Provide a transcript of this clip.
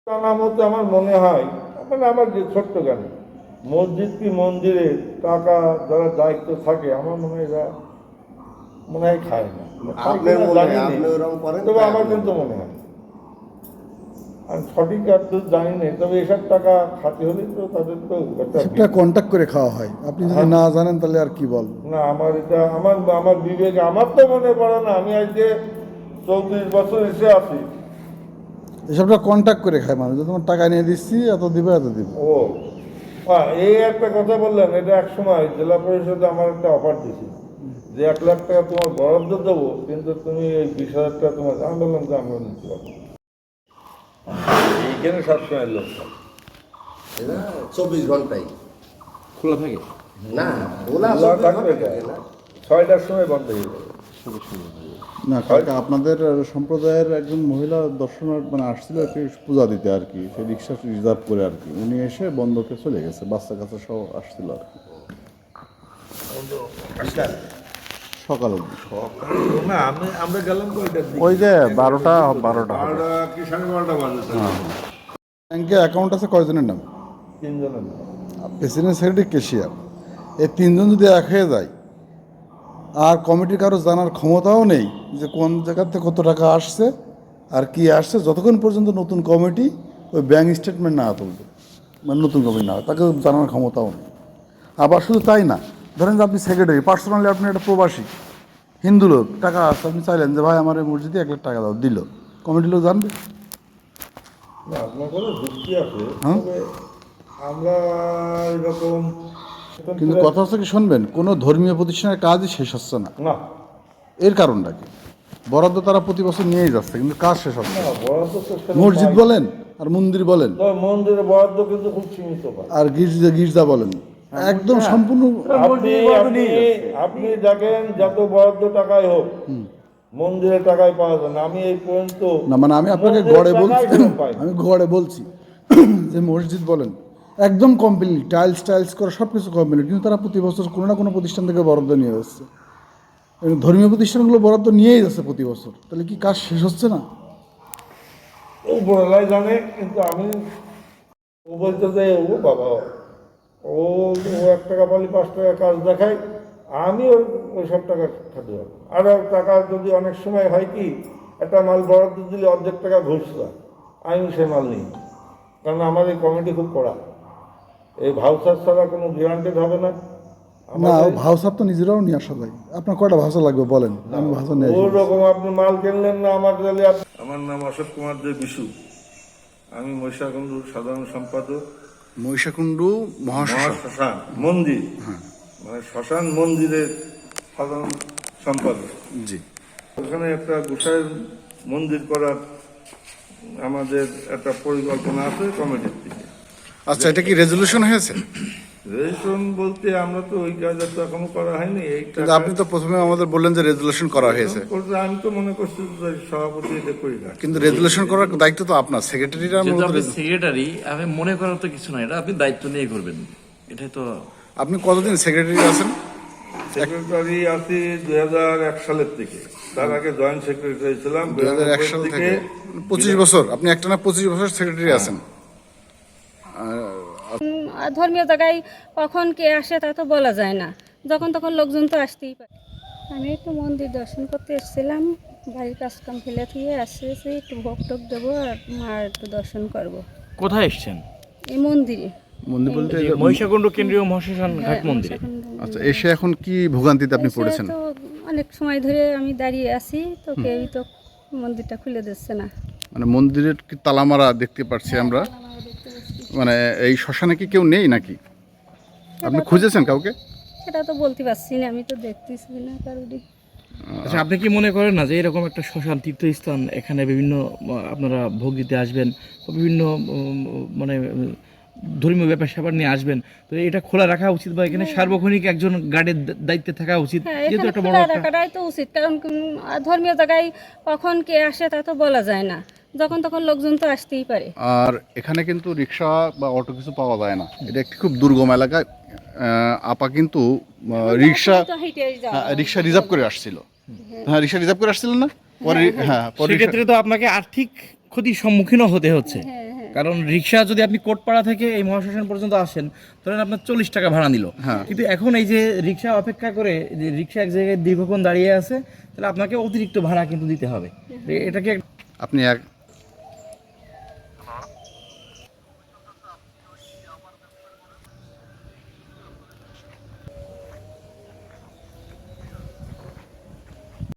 জানা মতো আমার মনে হয়, মানে আমার যে ছোট্ট জ্ঞান, মসজিদ কি মন্দিরে টাকা যারা দায়িত্ব থাকে আমার মনে হয় এরা মনে হয় খায় না, তবে আমার কিন্তু মনে হয় আমি সঠিক অর্থ জানি না, তবে এসব টাকা খাতে হলে তো তাদের তো সেটা কন্ট্যাক্ট করে খাওয়া হয়। আপনি যদি না জানেন তাহলে আর কি বল না। আমার এটা আমার বিবেকে আমার তো মনে পড়ে না। আমি আজকে 34 বছর এসে আছি। এসবটা কন্ট্যাক্ট করে খায় মানুষ, তোমার টাকা নিয়ে দিচ্ছি, এত দিবে এত দিবে। ও এই একটা কথা বললেন, এটা এক সময় জেলা পরিষদে আমার একটা অফার দিয়েছি যে 1 লাখ টাকা তোমার বরাদ্দ দেবো, কিন্তু তুমি এই 20,000 টাকা তোমার। আমি বললাম যে আমরা নিতে পারবো। এইখানে সবসময় লোক থাকে, 24 ঘন্টাই খোলা থাকে না, ওলা থাকবে 6টার সময় বন্ধ হয়ে যাবে। না কাকা, আপনাদের সম্প্রদায়ের একজন মহিলা দর্শনার মানে আসছিল একটি পূজা দিতে আর কি, সেই রিক্সা রিজার্ভ করে আর কি, উনি এসে বন্ধকে চলে গেছে, বাচ্চা কাচ্চা সহ আসছিল আর কি সকালে। না আমরা গেলাম ওই যে 12টা কি 12:30 বাজে। ব্যাংকে অ্যাকাউন্ট আছে কয়জনের নাম? 3 জনের। প্রেসিডেন্ট, সেক্রেটারি, ক্যাশিয়ার, এই 3 জন যদি এক হয়ে যায় আর কমিটির কারো জানার ক্ষমতাও নেই যে কোন জায়গাতে কত টাকা আসছে আর কি আসছে, যতক্ষণ পর্যন্ত নতুন কমিটি ওই ব্যাংক স্টেটমেন্ট না তুলবে, মানে নতুন কমিটি না, তাকে জানার ক্ষমতাও নেই। আবার শুধু তাই না, ধরেন যে আপনি সেক্রেটারি, পার্সোনালি আপনি একটা প্রবাসী হিন্দু লোক, টাকা আসছে, আপনি চাইলেন যে ভাই আমার এই মসজিদে 1 লাখ টাকা দাও, দিল, কমিটির লোক জানবে? না, আপনার কোনো যুক্তি আছে, হ্যাঁ। তবে আমরা এরকম কিন্তু কথা হচ্ছে কি শুনবেন, কোনো ধর্মীয় প্রতিষ্ঠানের কাজই শেষ হচ্ছে না। না এর কারণটা কি? বরাদ্দ তারা প্রতি বছর নিয়েই যাচ্ছে, কিন্তু কাজ শেষ হচ্ছে না। না, বরাদ্দ তো সেরকম মসজিদ পাই। বলেন আর মন্দির বলেন তবে মন্দিরে বরাদ্দ কিন্তু খুব সীমিত পায়। আর গির্জা বলেন, একদম সম্পূর্ণ। আপনি দেখেন যত বরাদ্দ টাকায় হোক মন্দিরের টাকায় পাওয়া যায় না। আমি এই পর্যন্ত না মানে আমি আপনাকে মন্দিরের গড়ে বলছি, টাকাই ফেরত পাইনি। আমি গড়ে বলছি যে মসজিদ বলেন একদম কমপ্লিট, টাইলস করে সব কিছু কমপ্লিট, কিন্তু তারা প্রতি বছর কোনো না কোনো প্রতিষ্ঠান থেকে বরাদ্দ নিয়ে যাচ্ছে। ধর্মীয় প্রতিষ্ঠানগুলো বরাদ্দ নিয়েই যাচ্ছে প্রতি বছর, তাহলে কি কাজ শেষ হচ্ছে না? ও বলাই জানে, কিন্তু আমি ও বলতে যে ও বাবা ও 1 টাকা পালি 5 টাকা কাজ দেখায়, আমি ওই সব টাকা খাতে পারবো। আর টাকা যদি অনেক সময় হয় কি, একটা মাল বরাদ্দ দিলে অর্ধেক টাকা ঘুষ যায়, আমি সে মাল নিই, কারণ আমার এই কমিটি খুব কড়া। এই ভাউচার ছাড়া কোনো গ্যারান্টেড হবে না। না, ভাউচার তো নিজেরাও নিয়ে আসা যায়। আপনার কয়টা ভাষা লাগবে বলেন, আমি ভাষা নিয়ে আসি। ওরকম আপনি মাল কিনলেন না আমার তাহলে। আমার নাম অশোক কুমার দে বিশু, আমি মহিষাকুণ্ডুর সাধারণ সম্পাদক। মহিষাকুণ্ডু মহাশ্মশান মন্দির, মানে শ্মশান মন্দিরের সাধারণ সম্পাদক। জি। ওখানে একটা গোসাইয়ের মন্দির করার আমাদের একটা পরিকল্পনা আছে কমিটির থেকে। আচ্ছা, এটা কি রেজলিউশন হয়েছে? রেজিস্ট্রেশন বলতে আমরা তো ওই কাজ তো এখনো করা হয়নি। কিন্তু আপনি তো প্রথমে আমাদের বললেন যে রেজলিউশন করা হয়েছে। আমি তো মনে করছি যে সভাপতি এটা করি না, কিন্তু রেজলিউশন করার দায়িত্ব তো আপনার, সেক্রেটারিরা। আপনি সেক্রেটারি, আমি মনে করার তো কিছু নয়, এটা আপনি দায়িত্ব নিয়ে করবেন। এটাই তো। আপনি কতদিন সেক্রেটারি আছেন? সেক্রেটারি আছি 2001 সালের থেকে। তার আগে জয়েন্ট সেক্রেটারি ছিলাম 2001 সাল থেকে 25 বছর। আপনি একটানা 25 বছর সেক্রেটারি আছেন। ধর্মীয় জায়গায় কখন কে আসে তা তো বলা যায় না, যখন তখন লোকজন তো আসতেই পারে। আমি একটু মন্দির দর্শন করতে এসেছিলাম, বাড়ির কাজকাম ফেলে দিয়ে আসতেছি, একটু ভোগ টোক দেবো আর মার একটু দর্শন করবো। কোথায় এসছেন? এই মন্দিরে। মন্দির বলতে মহিষাকুণ্ড কেন্দ্রীয় মহাশ্মশান ঘাট মন্দিরে। আচ্ছা, এসে এখন কি ভোগান্তিতে আপনি পড়েছেন? তো অনেক সময় ধরে আমি দাঁড়িয়ে আছি, তো কেউই তো মন্দিরটা খুলে দিচ্ছে না। মানে মন্দিরের কি তালামারা দেখতে পাচ্ছি আমরা, মানে এই শ্মশানে কি কেউ নেই নাকি? আপনি খুঁজেছেন কাউকে? সেটা তো বলতে পারছি না, আমি তো দেখতেছি না কারোরই। আচ্ছা, আপনি কি মনে করেন না যে এরকম একটা শ্মশান তীর্থস্থান, এখানে বিভিন্ন আপনারা ভোগ দিতে আসবেন, বিভিন্ন মানে ধর্মীয় ব্যাপার স্যাপার নিয়ে আসবেন, তো এটা খোলা রাখা উচিত বা এখানে সার্বক্ষণিক একজন গার্ডের দায়িত্বে থাকা উচিত, যেহেতু একটা বড় রাখাটাই তো উচিত, কারণ ধর্মীয় জায়গায় কখন কে আসে তা তো বলা যায় না, যখন তখন লোকজন তো আসতেই পারে। আর এখানে কিন্তু রিক্সা বা অটো কিছু পাওয়া যায় না, এটা একটি খুব দুর্গম এলাকা। আপা কিন্তু রিক্সা রিজার্ভ করে আসছিল। হ্যাঁ, রিক্সা রিজার্ভ করে আসছিলেন না? পরে হ্যাঁ, সেক্ষেত্রে তো আপনাকে আর্থিক ক্ষতির সম্মুখীনও হতে হচ্ছে। হ্যাঁ হ্যাঁ, কারণ রিক্সা যদি আপনি কোটপাড়া থেকে এই মহাশ্মশান পর্যন্ত আসেন ধরেন আপনার 40 টাকা ভাড়া নিল, হ্যাঁ। কিন্তু এখন এই যে রিক্সা অপেক্ষা করে যে রিক্সা এক জায়গায় দীর্ঘক্ষণ দাঁড়িয়ে আছে, তাহলে আপনাকে অতিরিক্ত ভাড়া কিন্তু দিতে হবে। এটাকে আপনি এক